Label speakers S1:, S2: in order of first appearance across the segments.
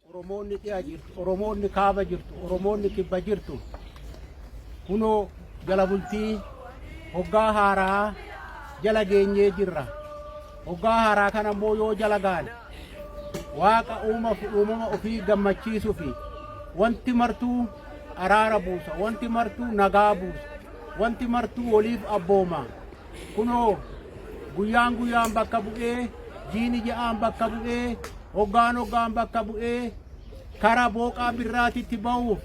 S1: Oromoonni dhiyaa jirtu, Oromoonni kaaba jirtu, Oromoonni kibba jirtu. Kunoo jala bultii hoggaa haaraa jala geenyee jirra. Hoggaa haaraa kana immoo yoo jala gaane waaqa uumama ofii gammachiisuu fi wanti martuu araara buusa, wanti martuu nagaa buusa, wanti martuu waliif abbooma. Kunoo guyyaan bakka bu'ee, jiini ja'aan bakka bu'ee, hoggaan bakka bu'ee karaa booqaa birraatitti ba'uuf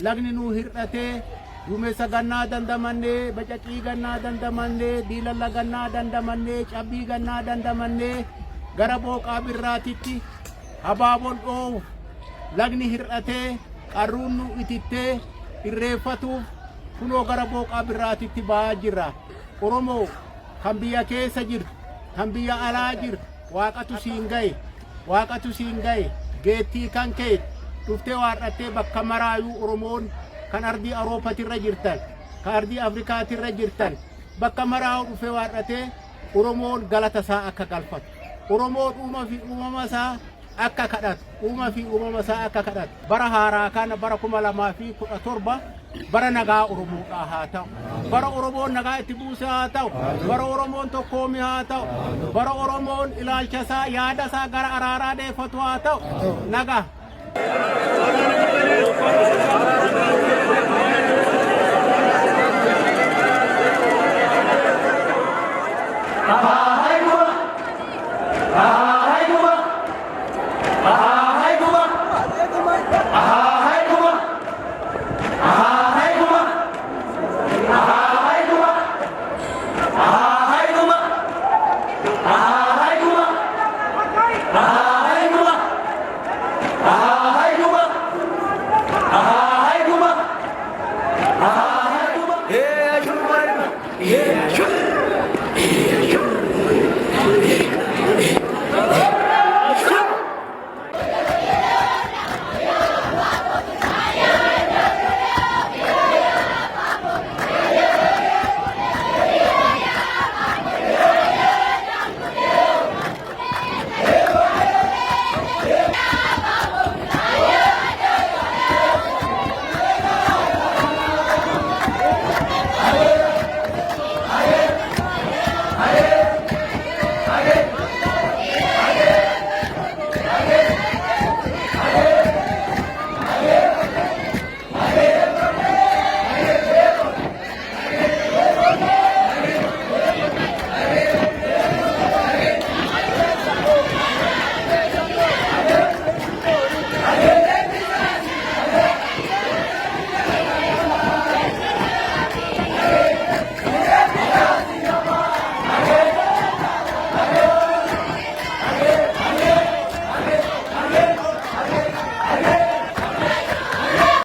S1: lagni nuu hir'atee duumessa gannaa dandamannee, bacaqii gannaa dandamannee, diilalla gannaa dandamannee, cabbii gannaa dandamannee gara booqaa birraatitti habaaboon dhoofu lagni hir'atee qarruun nu itittee irreeffatuuf kunoo gara booqaa birraatitti ba'aa jirra. Oromoo kan biyya keessa jirtu, kan biyya alaa jirtu waaqatu siin gaye geettii kan kee dhuftee waaqattee bakka maraayuu Oromoon kan ardii Awurooppaatirra jirtan, kan ardii Afrikaatirra jirtan bakka maraayuu dhufee waaqattee Oromoon galata isaa akka galfatu, Oromoon uumama isaa akka kadhatu, bara haaraa kana bara 2017 bara nagaa Oromoodhaa haa ta'u, bara Oromoon nagaa itti buuse haa ta'u, bara Oromoon tokkoomii haa ta'u, bara Oromoon ilaalcha isaa yaada isaa gara araaraa deeffatu haa ta'u. Nagaa.
S2: Aha.